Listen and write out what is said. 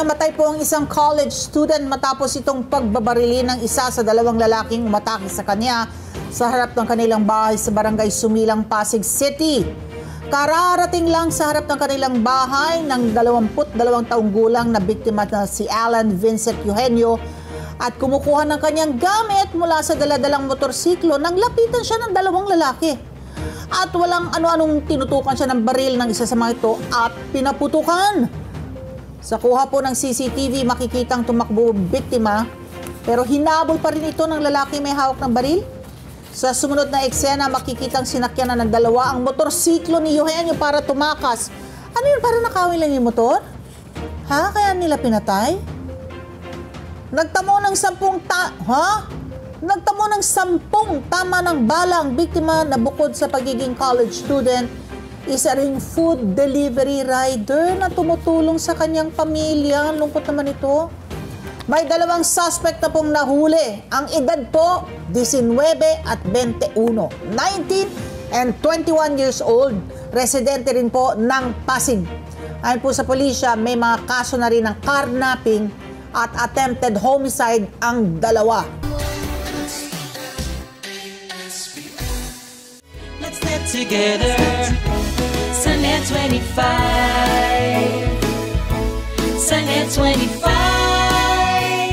Namatay po ang isang college student matapos itong pagbabarili ng isa sa dalawang lalaking umatake sa kanya sa harap ng kanilang bahay sa barangay Sumilang, Pasig City. Kararating lang sa harap ng kanilang bahay ng 22 taong gulang na biktima na si Alan Vincent Eugenio at kumukuha ng kanyang gamit mula sa daladalang motorsiklo nang lapitan siya ng dalawang lalaki. At walang ano-anong tinutukan siya ng baril ng isa sa mga ito at pinaputukan. Sa kuha po ng CCTV, makikitang tumakbo biktima pero hinabol pa rin ito ng lalaki may hawak ng baril. Sa sumunod na eksena, makikitang sinakyan na ng dalawa ang motorsiklo ni Eugenio para tumakas. Ano yun? Para nakawin lang yung motor? Ha? Kaya nila pinatay? Nagtamo ng 10 tama ng bala ang biktima na bukod sa pagiging college student, isa ring food delivery rider na tumutulong sa kanyang pamilya. Lungkot naman ito. May dalawang suspect na pong nahuli. Ang edad po, 19 at 21. 19 and 21 years old. Residente rin po ng Pasig. Ayon po sa pulisya, may mga kaso na rin ng carnapping at attempted homicide ang dalawa. Let's get together. Sunnet 25. Sunnet 25.